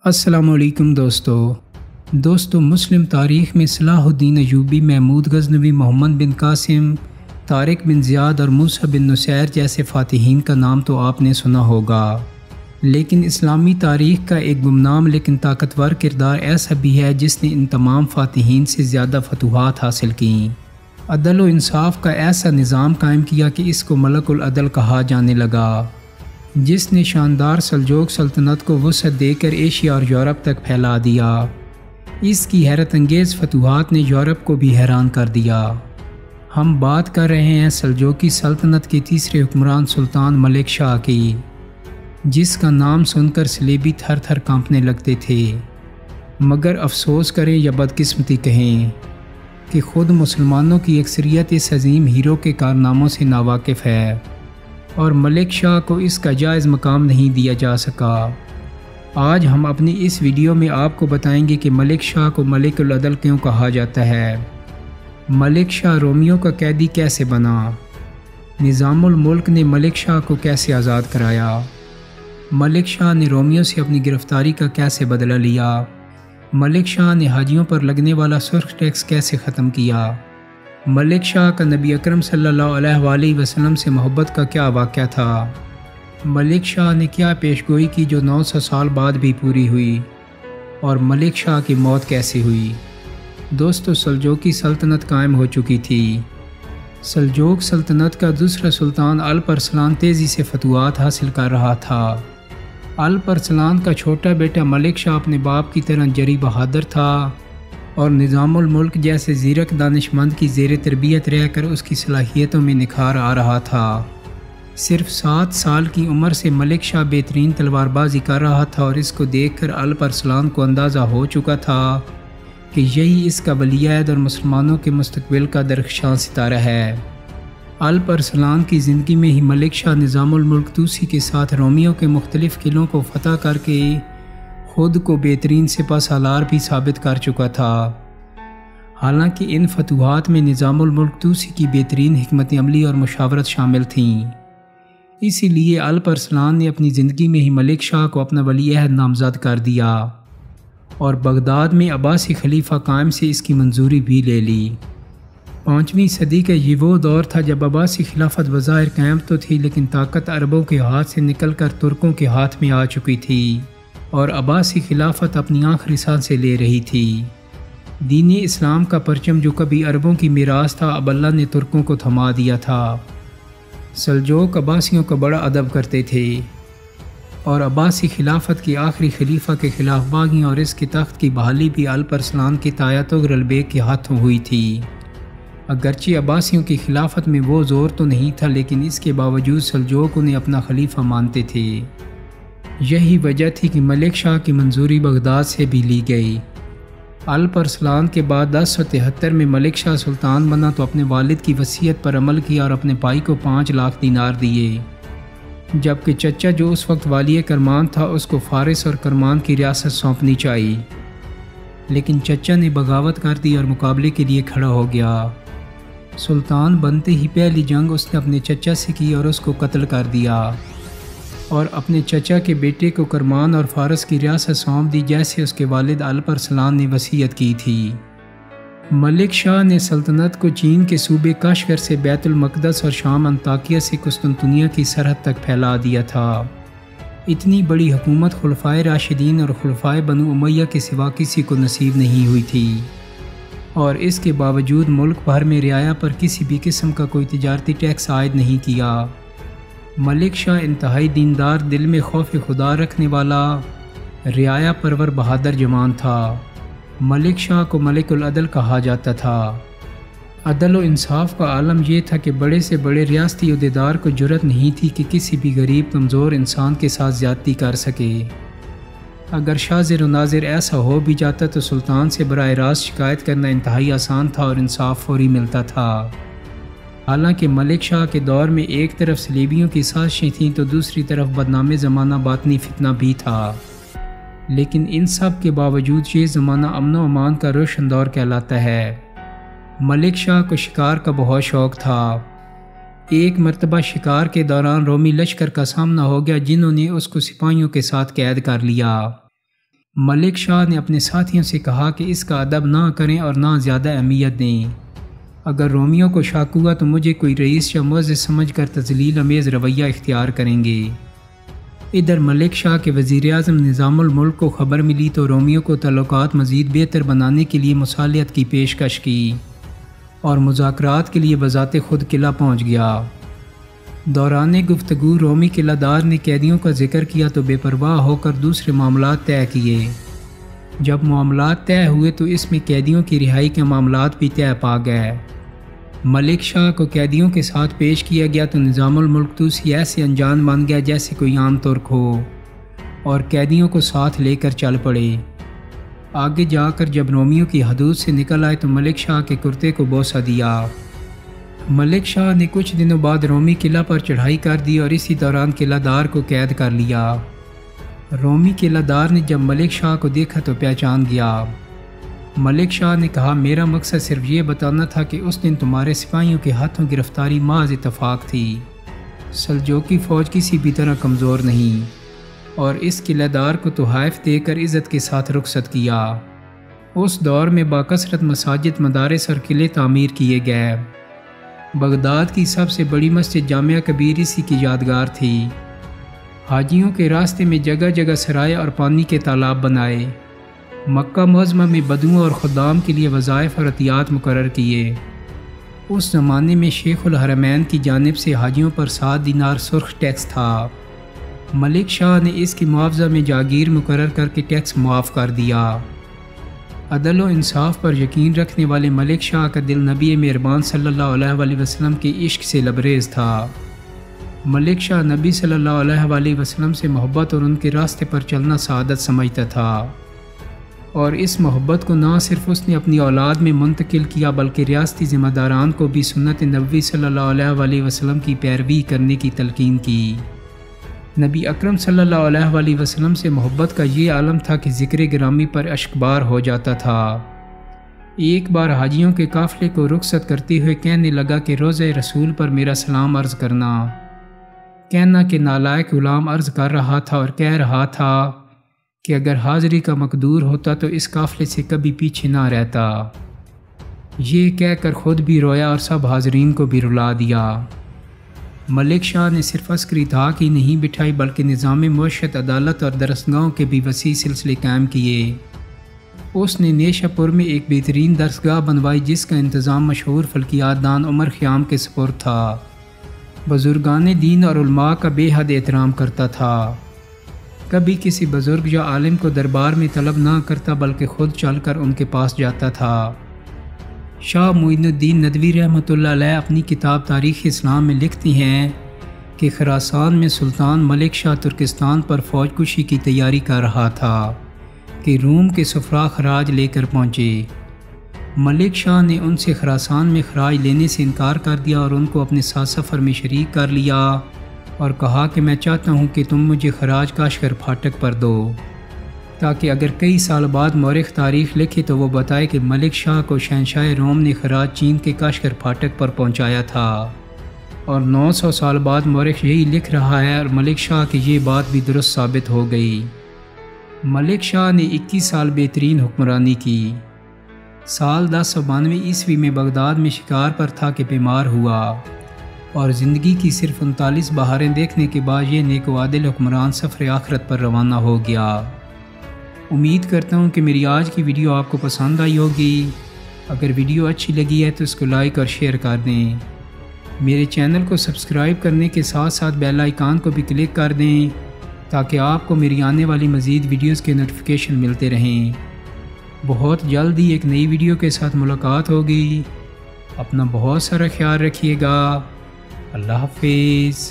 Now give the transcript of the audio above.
السلام علیکم دوستو مسلم تاریخ میں صلاح الدین ایوبی، محمود غزنوی، محمد بن قاسم، طارق بن زیاد اور موسیٰ بن نصیر جیسے فاتحین کا نام تو آپ نے سنا ہوگا، لیکن اسلامی تاریخ کا ایک گمنام لیکن طاقتور کردار ایسا بھی ہے جس نے ان تمام فاتحین سے زیادہ فتوحات حاصل کیں، عدل و انصاف کا ایسا نظام قائم کیا کہ اس کو ملک العدل کہا جانے لگا، جس نے شاندار سلجوق سلطنت کو وسعت دے کر ایشیا اور یورپ تک پھیلا دیا۔ اس کی حیرت انگیز فتوحات نے یورپ کو بھی حیران کر دیا۔ ہم بات کر رہے ہیں سلجوقی سلطنت کے تیسرے حکمران سلطان ملک شاہ کی، جس کا نام سن کر سلیبی تھر تھر کانپنے لگتے تھے، مگر افسوس کریں یا بدقسمتی کہیں کہ خود مسلمانوں کی اکثریت اس عظیم ہیرو کے کارناموں سے ناواقف ہے، اور ملک شاہ کو اس کا جائز مقام نہیں دیا جا سکا۔ آج ہم اپنی اس ویڈیو میں آپ کو بتائیں گے کہ ملک شاہ کو ملک العدل کیوں کہا جاتا ہے، ملک شاہ رومیوں کا قیدی کیسے بنا، نظام الملک نے ملک شاہ کو کیسے آزاد کرایا، ملک شاہ نے رومیوں سے اپنی گرفتاری کا کیسے بدلہ لیا، ملک شاہ نے حاجیوں پر لگنے والا سرخ ٹیکس کیسے ختم کیا، ملک شاہ کا نبی اکرم صلی اللہ علیہ وآلہ وسلم سے محبت کا کیا واقعہ تھا، ملک شاہ نے کیا پیشگوئی کی جو 900 سال بعد بھی پوری ہوئی، اور ملک شاہ کی موت کیسے ہوئی۔ دوستو، سلجوقی سلطنت قائم ہو چکی تھی۔ سلجوق سلطنت کا دوسرا سلطان الپ ارسلان تیزی سے فتوحات حاصل کر رہا تھا۔ الپ ارسلان کا چھوٹا بیٹا ملک شاہ اپنے باپ کی طرح جری بہادر تھا، اور نظام الملک جیسے زیرک دانش مند کی زیر تربیت رہ کر اس کی صلاحیتوں میں نکھار آ رہا تھا۔ صرف 7 سال کی عمر سے ملک شاہ بہترین تلوار بازی کر رہا تھا، اور اس کو دیکھ کر الپ ارسلان کو اندازہ ہو چکا تھا کہ یہی اس کا ولی عہد اور مسلمانوں کے مستقبل کا درخشاں ستارہ ہے۔ الپ ارسلان کی زندگی میں ہی ملک شاہ نظام الملک توسی کے ساتھ رومیوں کے مختلف قلعوں کو فتح کر کے خود کو بہترین سپہ سالار بھی ثابت کر چکا تھا۔ حالانکہ ان فتوحات میں نظام الملک توسی کی بہترین حکمت عملی اور مشاورت شامل تھیں، اسی لیے الپ ارسلان نے اپنی زندگی میں ہی ملک شاہ کو اپنا ولی عہد نامزد کر دیا، اور بغداد میں عباسی خلیفہ قائم سے اس کی منظوری بھی لے لی۔ 5ویں صدی کا یہ وہ دور تھا جب عباسی خلافت بظاہر قائم تو تھی، لیکن طاقت عربوں کے ہاتھ سے نکل کر ترکوں کے ہاتھ میں آ چکی تھی، اور عباسی خلافت اپنی آخری سانسیں لے رہی تھی۔ دین اسلام کا پرچم جو کبھی عربوں کی میراث تھا، اب اللہ نے ترکوں کو تھما دیا تھا۔ سلجوق عباسیوں کا بڑا ادب کرتے تھے، اور عباسی خلافت کے آخری خلیفہ کے خلاف باغیوں اور اس کے تخت کی بحالی بھی الپ ارسلان کے تایت غرل بیگ کے ہاتھوں ہوئی تھی۔ اگرچہ عباسیوں کی خلافت میں وہ زور تو نہیں تھا، لیکن اس کے باوجود سلجوق انہیں اپنا خلیفہ مانتے تھے۔ یہی وجہ تھی کہ ملک شاہ کی منظوری بغداد سے بھی لی گئی۔ الپ ارسلان کے بعد 1073 میں ملک شاہ سلطان بنا تو اپنے والد کی وصیت پر عمل کیا اور اپنے بھائی کو 5 لاکھ دینار دیے، جبکہ چچا جو اس وقت والی کرمان تھا اس کو فارس اور کرمان کی ریاست سونپنی چاہیے، لیکن چچا نے بغاوت کر دی اور مقابلے کے لیے کھڑا ہو گیا۔ سلطان بنتے ہی پہلی جنگ اس نے اپنے چچا سے کی اور اس کو قتل کر دیا، اور اپنے چچا کے بیٹے کو کرمان اور فارس کی ریاست سونپ دی، جیسے اس کے والد الپ ارسلان نے وصیت کی تھی۔ ملک شاہ نے سلطنت کو چین کے صوبے کاشغر سے بیت المقدس اور شام انطاکیہ سے قسطنطنیہ کی سرحد تک پھیلا دیا تھا۔ اتنی بڑی حکومت خلفائے راشدین اور خلفائے بنو امیہ کے سوا کسی کو نصیب نہیں ہوئی تھی، اور اس کے باوجود ملک بھر میں رعایا پر کسی بھی قسم کا کوئی تجارتی ٹیکس عائد نہیں کیا۔ ملک شاہ انتہائی دیندار، دل میں خوف خدا رکھنے والا، رعایا پرور بہادر جوان تھا۔ ملک شاہ کو ملک العدل کہا جاتا تھا۔ عدل و انصاف کا عالم یہ تھا کہ بڑے سے بڑے ریاستی عہدیدار کو جرأت نہیں تھی کہ کسی بھی غریب کمزور انسان کے ساتھ زیادتی کر سکے۔ اگر شاذر و ناظر ایسا ہو بھی جاتا تو سلطان سے براہ راست شکایت کرنا انتہائی آسان تھا اور انصاف فوری ملتا تھا۔ حالانکہ ملک شاہ کے دور میں ایک طرف صلیبیوں کی سازشیں تھیں تو دوسری طرف بدنام زمانہ باطنی فتنہ بھی تھا، لیکن ان سب کے باوجود یہ زمانہ امن و امان کا روشن دور کہلاتا ہے۔ ملک شاہ کو شکار کا بہت شوق تھا۔ ایک مرتبہ شکار کے دوران رومی لشکر کا سامنا ہو گیا، جنہوں نے اس کو سپاہیوں کے ساتھ قید کر لیا۔ ملک شاہ نے اپنے ساتھیوں سے کہا کہ اس کا ادب نہ کریں اور نہ زیادہ اہمیت دیں۔ اگر رومیوں کو شک ہوا تو مجھے کوئی رئیس یا معزز سمجھ کر تذلیل امیز رویہ اختیار کریں گے۔ ادھر ملک شاہ کے وزیر اعظم نظام الملک کو خبر ملی تو رومیوں کو تعلقات مزید بہتر بنانے کے لیے مصالحت کی پیشکش کی اور مذاکرات کے لیے بذات خود قلعہ پہنچ گیا۔ دوران گفتگو رومی قلعہ دار نے قیدیوں کا ذکر کیا تو بے پرواہ ہو کر دوسرے معاملات طے کیے۔ جب معاملات طے ہوئے تو اس میں قیدیوں کی رہائی کے معاملات بھی طے پا گئے۔ ملک شاہ کو قیدیوں کے ساتھ پیش کیا گیا تو نظام الملک توسی ایسے انجان بن گیا جیسے کوئی عام ترک ہو اور قیدیوں کو ساتھ لے کر چل پڑے۔ آگے جا کر جب رومیوں کی حدود سے نکل آئے تو ملک شاہ کے کرتے کو بوسہ دیا۔ ملک شاہ نے کچھ دنوں بعد رومی قلعہ پر چڑھائی کر دی اور اسی دوران قلعہ دار کو قید کر لیا۔ رومی قلعہ دار نے جب ملک شاہ کو دیکھا تو پہچان گیا۔ ملک شاہ نے کہا میرا مقصد صرف یہ بتانا تھا کہ اس دن تمہارے سپاہیوں کے ہاتھوں گرفتاری محض اتفاق تھی۔ سلجوقی فوج کسی بھی طرح کمزور نہیں، اور اس قلعہ دار کو تحائف دے کر عزت کے ساتھ رخصت کیا۔ اس دور میں باکثرت مساجد، مدارس اور قلعے تعمیر کیے گئے۔ بغداد کی سب سے بڑی مسجد جامعہ کبیر اسی کی یادگار تھی۔ حاجیوں کے راستے میں جگہ جگہ سرائے اور پانی کے تالاب بنائے۔ مکہ معظمہ میں بدوؤں اور خدام کے لیے وظائف اور عطیات مقرر کیے۔ اس زمانے میں شیخ الحرمین کی جانب سے حاجیوں پر 7 دینار سرخ ٹیکس تھا۔ ملک شاہ نے اس کی معاوضہ میں جاگیر مقرر کر کے ٹیکس معاف کر دیا۔ عدل و انصاف پر یقین رکھنے والے ملک شاہ کا دل نبی مہربان صلی اللہ علیہ وآلہ وسلم کے عشق سے لبریز تھا۔ ملک شاہ نبی صلی اللہ علیہ وآلہ وسلم سے محبت اور ان کے راستے پر چلنا سعادت سمجھتا تھا، اور اس محبت کو نہ صرف اس نے اپنی اولاد میں منتقل کیا بلکہ ریاستی ذمہ داران کو بھی سنت نبوی صلی اللہ علیہ وآلہ وسلم کی پیروی کرنے کی تلقین کی۔ نبی اکرم صلی اللہ علیہ وآلہ وسلم سے محبت کا یہ عالم تھا کہ ذکر گرامی پر اشکبار ہو جاتا تھا۔ ایک بار حاجیوں کے قافلے کو رخصت کرتے ہوئے کہنے لگا کہ روضہ رسول پر میرا سلام عرض کرنا۔ کہنا کہ نالائق غلام عرض کر رہا تھا اور کہہ رہا تھا کہ اگر حاضری کا مقدور ہوتا تو اس قافلے سے کبھی پیچھے نہ رہتا۔ یہ کہہ کر خود بھی رویا اور سب حاضرین کو بھی رلا دیا۔ ملک شاہ نے صرف عسکری طاق ہی نہیں بٹھائی بلکہ نظام معیشت، عدالت اور درسگاہوں کے بھی وسیع سلسلے قائم کیے۔ اس نے نیشہ پور میں ایک بہترین درسگاہ بنوائی جس کا انتظام مشہور فلکیات دان عمر خیام کے سپرد تھا۔ بزرگان دین اور علماء کا بے حد احترام کرتا تھا۔ کبھی کسی بزرگ یا عالم کو دربار میں طلب نہ کرتا بلکہ خود چل کر ان کے پاس جاتا تھا۔ شاہ معین الدین ندوی رحمۃ اللہ علیہ اپنی کتاب تاریخ اسلام میں لکھتی ہیں کہ خراسان میں سلطان ملک شاہ ترکستان پر فوج کشی کی تیاری کر رہا تھا کہ روم کے سفراء خراج لے کر پہنچے۔ ملک شاہ نے ان سے خراسان میں خراج لینے سے انکار کر دیا اور ان کو اپنے ساتھ سفر میں شریک کر لیا اور کہا کہ میں چاہتا ہوں کہ تم مجھے خراج کاشغر پھاٹک پر دو، تاکہ اگر کئی سال بعد مورخ تاریخ لکھے تو وہ بتائے کہ ملک شاہ کو شہنشاہ روم نے خراج چین کے کاشغر پھاٹک پر پہنچایا تھا، اور 900 سال بعد مورخ یہی لکھ رہا ہے اور ملک شاہ کی یہ بات بھی درست ثابت ہو گئی۔ ملک شاہ نے 21 سال بہترین حکمرانی کی۔ سال 1092 عیسوی میں بغداد میں شکار پر تھا کہ بیمار ہوا، اور زندگی کی صرف 39 بہاریں دیکھنے کے بعد یہ نیک و عادل حکمران سفر آخرت پر روانہ ہو گیا۔ امید کرتا ہوں کہ میری آج کی ویڈیو آپ کو پسند آئی ہوگی۔ اگر ویڈیو اچھی لگی ہے تو اس کو لائک اور شیئر کر دیں۔ میرے چینل کو سبسکرائب کرنے کے ساتھ ساتھ بیل آئیکن کو بھی کلک کر دیں تاکہ آپ کو میری آنے والی مزید ویڈیوز کے نوٹیفیکیشن ملتے رہیں۔ بہت جلد ہی ایک نئی ویڈیو کے ساتھ ملاقات ہوگی۔ اپنا بہت سارا خیال رکھیے گا۔ اللہ حافظ۔